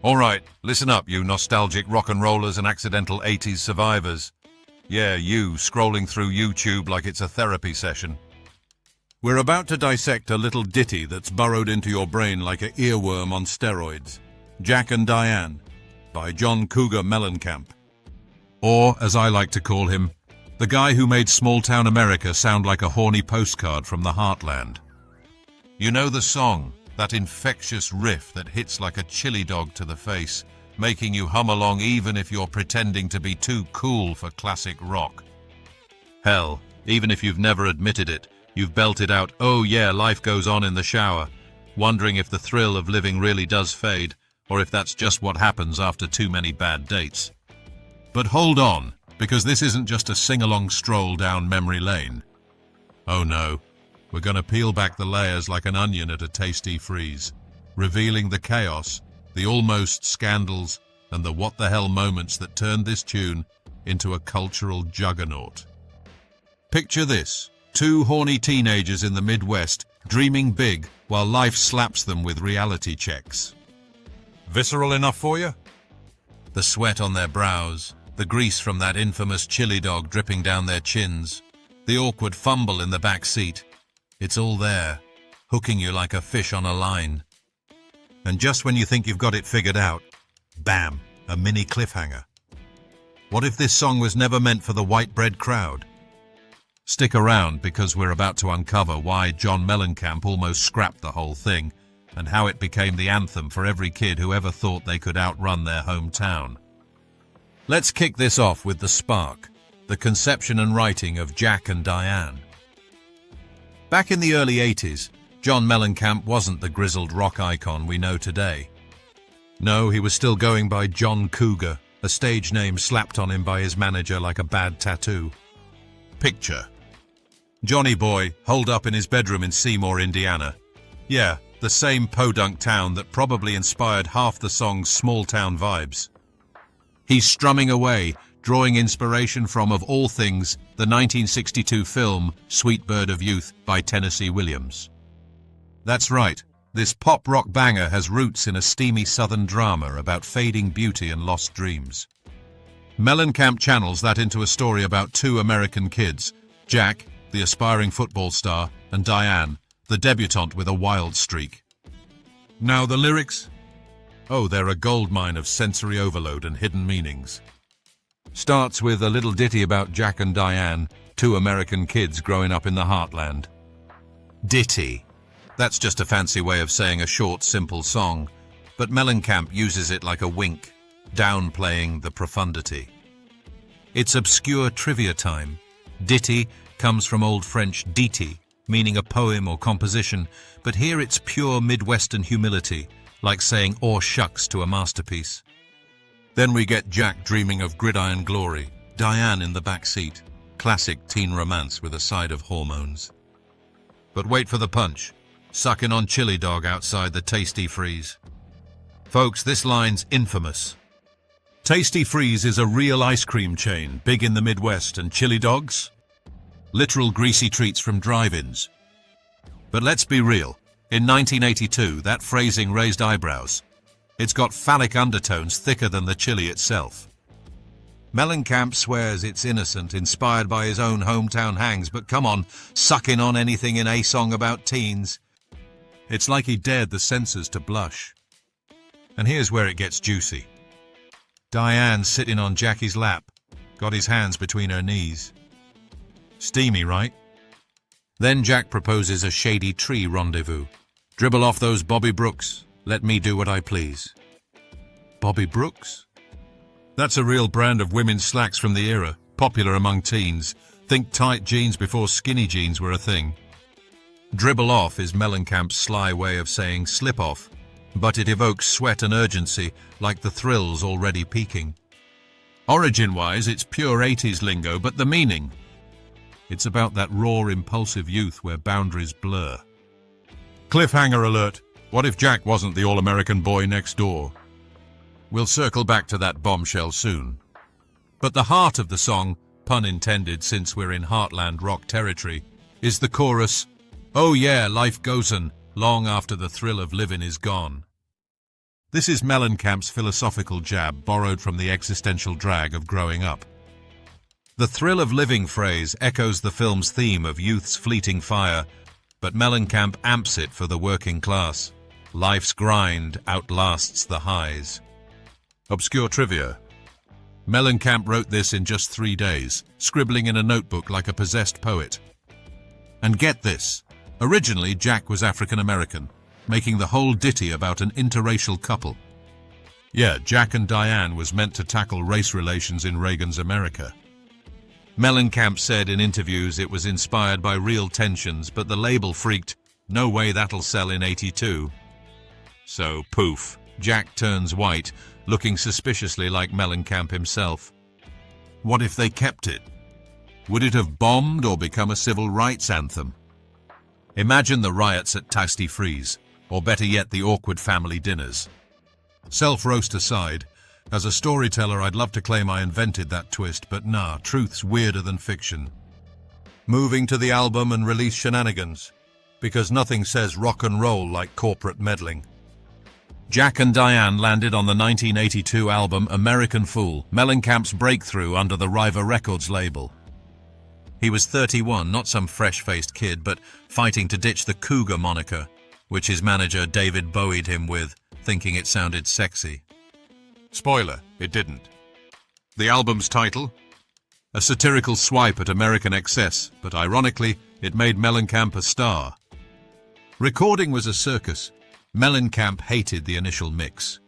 All right, listen up, you nostalgic rock and rollers and accidental 80s survivors. Yeah, you, scrolling through YouTube like it's a therapy session. We're about to dissect a little ditty that's burrowed into your brain like an earworm on steroids. Jack and Diane, by John Cougar Mellencamp. Or, as I like to call him, the guy who made small-town America sound like a horny postcard from the heartland. You know the song, that infectious riff that hits like a chili dog to the face, making you hum along even if you're pretending to be too cool for classic rock. Hell, even if you've never admitted it, you've belted out, "Oh yeah, life goes on in the shower," wondering if the thrill of living really does fade, or if that's just what happens after too many bad dates. But hold on, because this isn't just a sing-along stroll down memory lane. Oh no, we're gonna peel back the layers like an onion at a tasty freeze, revealing the chaos, the almost scandals, and the what-the-hell moments that turned this tune into a cultural juggernaut. Picture this, two horny teenagers in the Midwest dreaming big while life slaps them with reality checks. Visceral enough for you? The sweat on their brows, the grease from that infamous chili dog dripping down their chins, the awkward fumble in the back seat. It's all there, hooking you like a fish on a line. And just when you think you've got it figured out, bam, a mini cliffhanger. What if this song was never meant for the white bread crowd? Stick around, because we're about to uncover why John Mellencamp almost scrapped the whole thing, and how it became the anthem for every kid who ever thought they could outrun their hometown. Let's kick this off with the spark, the conception and writing of Jack and Diane. Back in the early 80s, John Mellencamp wasn't the grizzled rock icon we know today. No, he was still going by John Cougar, a stage name slapped on him by his manager like a bad tattoo. Picture Johnny Boy holed up in his bedroom in Seymour, Indiana. Yeah, the same podunk town that probably inspired half the song's small-town vibes. He's strumming away, drawing inspiration from, of all things, the 1962 film Sweet Bird of Youth by Tennessee Williams. That's right, this pop-rock banger has roots in a steamy southern drama about fading beauty and lost dreams. Mellencamp channels that into a story about two American kids, Jack, the aspiring football star, and Diane, the debutante with a wild streak. Now the lyrics? Oh, they're a goldmine of sensory overload and hidden meanings. Starts with a little ditty about Jack and Diane, two American kids growing up in the heartland. Ditty. That's just a fancy way of saying a short, simple song, but Mellencamp uses it like a wink, downplaying the profundity. It's obscure trivia time. Ditty comes from Old French ditty, meaning a poem or composition, but here it's pure Midwestern humility, like saying "aw shucks" to a masterpiece. Then we get Jack dreaming of gridiron glory, Diane in the back seat, classic teen romance with a side of hormones. But wait for the punch, sucking on chili dog outside the Tasty Freeze. Folks, this line's infamous. Tasty Freeze is a real ice cream chain, big in the Midwest, and chili dogs? Literal greasy treats from drive-ins. But let's be real, in 1982, that phrasing raised eyebrows. It's got phallic undertones thicker than the chili itself. Mellencamp swears it's innocent, inspired by his own hometown hangs, but come on, sucking on anything in a song about teens. It's like he dared the censors to blush. And here's where it gets juicy. Diane sitting on Jackie's lap, got his hands between her knees. Steamy, right? Then Jack proposes a shady tree rendezvous. Dribble off those Bobby Brooks. Let me do what I please. Bobby Brooks? That's a real brand of women's slacks from the era, popular among teens. Think tight jeans before skinny jeans were a thing. Dribble off is Mellencamp's sly way of saying slip off, but it evokes sweat and urgency like the thrills already peaking. Origin-wise, it's pure 80s lingo, but the meaning? It's about that raw, impulsive youth where boundaries blur. Cliffhanger alert. What if Jack wasn't the all-American boy next door? We'll circle back to that bombshell soon. But the heart of the song, pun intended since we're in heartland rock territory, is the chorus, "Oh yeah, life goes on, long after the thrill of living is gone." This is Mellencamp's philosophical jab borrowed from the existential drag of growing up. The thrill of living phrase echoes the film's theme of youth's fleeting fire, but Mellencamp amps it for the working class. Life's grind outlasts the highs. Obscure trivia. Mellencamp wrote this in just 3 days, scribbling in a notebook like a possessed poet. And get this, originally Jack was African American, making the whole ditty about an interracial couple. Yeah, Jack and Diane was meant to tackle race relations in Reagan's America. Mellencamp said in interviews it was inspired by real tensions, but the label freaked, "No way that'll sell in '82. So, poof, Jack turns white, looking suspiciously like Mellencamp himself. What if they kept it? Would it have bombed or become a civil rights anthem? Imagine the riots at Tasty Freeze, or better yet, the awkward family dinners. Self-roast aside, as a storyteller, I'd love to claim I invented that twist, but nah, truth's weirder than fiction. Moving to the album and release Shenanigans, because nothing says rock and roll like corporate meddling. Jack and Diane landed on the 1982 album American Fool, Mellencamp's breakthrough under the Riva Records label. He was 31, not some fresh-faced kid, but fighting to ditch the Cougar moniker, which his manager David Bowie'd him with, thinking it sounded sexy. Spoiler, it didn't. The album's title? A satirical swipe at American excess, but ironically, it made Mellencamp a star. Recording was a circus. Mellencamp hated the initial mix.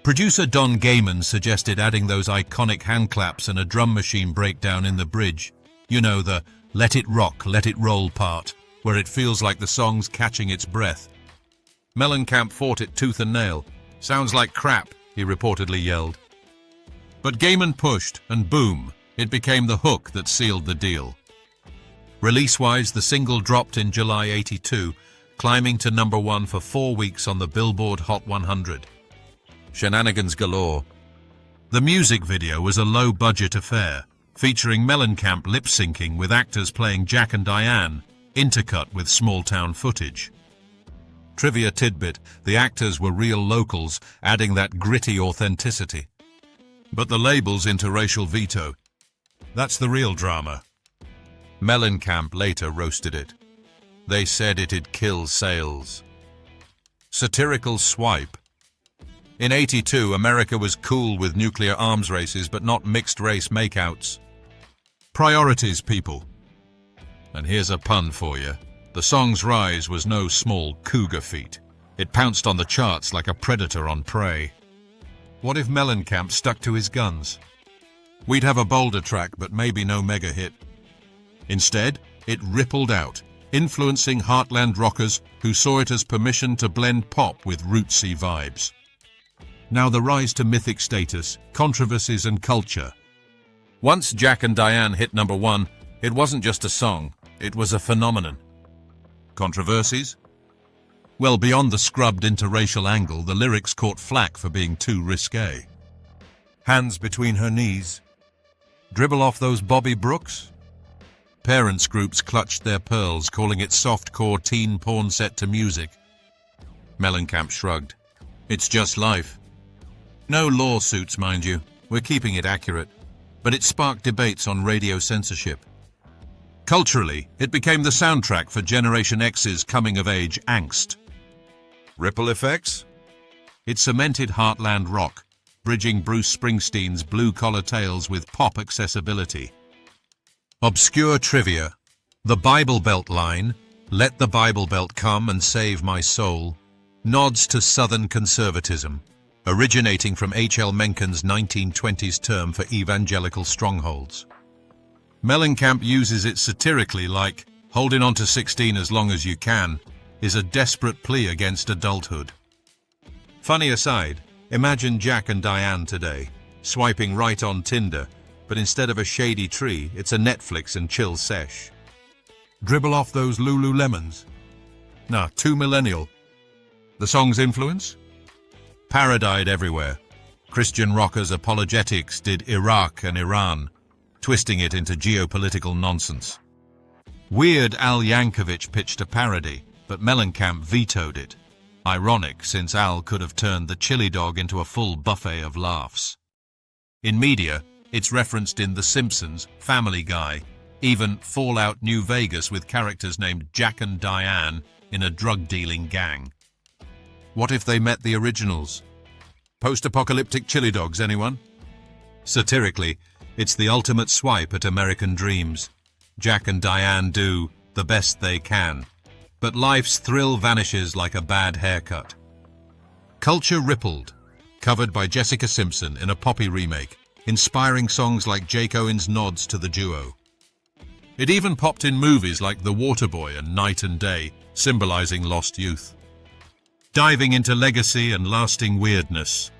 Producer Don Gaiman suggested adding those iconic hand claps and a drum machine breakdown in the bridge. You know, the let it rock, let it roll part, where it feels like the song's catching its breath. Mellencamp fought it tooth and nail. Sounds like crap, he reportedly yelled. But Gaiman pushed, and boom, it became the hook that sealed the deal. Release-wise, the single dropped in July '82, climbing to #1 for 4 weeks on the Billboard Hot 100. Shenanigans galore. The music video was a low-budget affair, featuring Mellencamp lip-syncing with actors playing Jack and Diane, intercut with small-town footage. Trivia tidbit, the actors were real locals, adding that gritty authenticity. But the label's interracial veto. That's the real drama. Mellencamp later roasted it. They said it'd kill sales. Satirical swipe. In '82, America was cool with nuclear arms races, but not mixed-race makeouts. Priorities, people. And here's a pun for you. The song's rise was no small Cougar feat. It pounced on the charts like a predator on prey. What if Mellencamp stuck to his guns? We'd have a bolder track, but maybe no mega hit. Instead, it rippled out, influencing heartland rockers who saw it as permission to blend pop with rootsy vibes. Now the rise to mythic status, controversies and culture. Once Jack and Diane hit #1, it wasn't just a song, it was a phenomenon. Controversies? Well, beyond the scrubbed interracial angle, the lyrics caught flack for being too risque. Hands between her knees. Dribble off those Bobby Brooks? Parents groups clutched their pearls, calling it softcore teen porn set to music. Mellencamp shrugged. It's just life. No lawsuits, mind you. We're keeping it accurate. But it sparked debates on radio censorship. Culturally, it became the soundtrack for Generation X's coming-of-age angst. Ripple effects? It cemented heartland rock, bridging Bruce Springsteen's blue-collar tales with pop accessibility. Obscure trivia. The Bible Belt line, "Let the Bible Belt come and save my soul," nods to Southern conservatism, originating from H.L. Mencken's 1920s term for evangelical strongholds. Mellencamp uses it satirically like, holding on to 16 as long as you can is a desperate plea against adulthood. Funny aside, imagine Jack and Diane today, swiping right on Tinder, but instead of a shady tree, it's a Netflix and chill sesh. Dribble off those Lululemons? Nah, too millennial. The song's influence? Parodied everywhere. Christian rockers' apologetics did Iraq and Iran, twisting it into geopolitical nonsense. Weird Al Yankovic pitched a parody, but Mellencamp vetoed it. Ironic, since Al could have turned the chili dog into a full buffet of laughs. In media, it's referenced in The Simpsons, Family Guy, even Fallout New Vegas with characters named Jack and Diane in a drug-dealing gang. What if they met the originals? Post-apocalyptic chili dogs, anyone? Satirically, it's the ultimate swipe at American dreams. Jack and Diane do the best they can, but life's thrill vanishes like a bad haircut. Culture Rippled, covered by Jessica Simpson in a Poppy remake, inspiring songs like Jake Owen's nods to the duo. It even popped in movies like The Waterboy and Night and Day, symbolizing lost youth. Diving into legacy and lasting weirdness.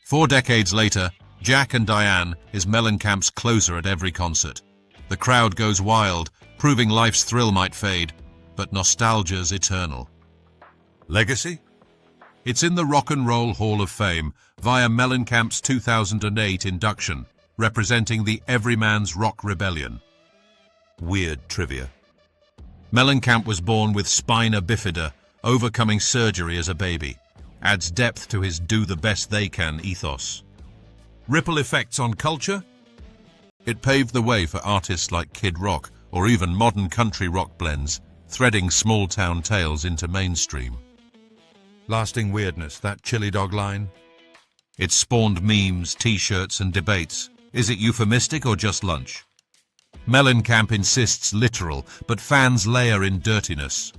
4 decades later, Jack and Diane is Mellencamp's closer at every concert. The crowd goes wild, proving life's thrill might fade, but nostalgia's eternal. Legacy? It's in the Rock and Roll Hall of Fame via Mellencamp's 2008 induction, representing the Everyman's Rock Rebellion. Weird trivia. Mellencamp was born with spina bifida, overcoming surgery as a baby. Adds depth to his do the best they can ethos. Ripple effects on culture? It paved the way for artists like Kid Rock or even modern country rock blends, threading small-town tales into mainstream. Lasting weirdness, that chili dog line? It spawned memes, t-shirts and debates. Is it euphemistic or just lunch? Mellencamp insists literal, but fans layer in dirtiness.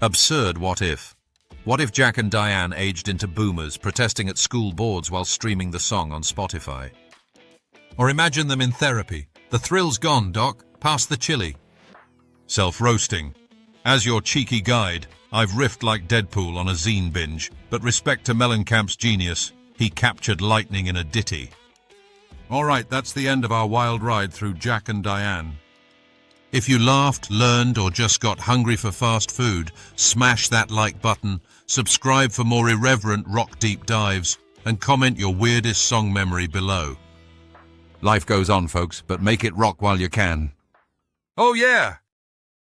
Absurd what if? What if Jack and Diane aged into boomers, protesting at school boards while streaming the song on Spotify? Or imagine them in therapy. The thrill's gone, Doc. Pass the chili. Self-roasting. As your cheeky guide, I've riffed like Deadpool on a zine binge, but respect to Mellencamp's genius, he captured lightning in a ditty. All right, that's the end of our wild ride through Jack and Diane. If you laughed, learned, or just got hungry for fast food, smash that like button, subscribe for more irreverent rock deep dives, and comment your weirdest song memory below. Life goes on, folks, but make it rock while you can. Oh yeah!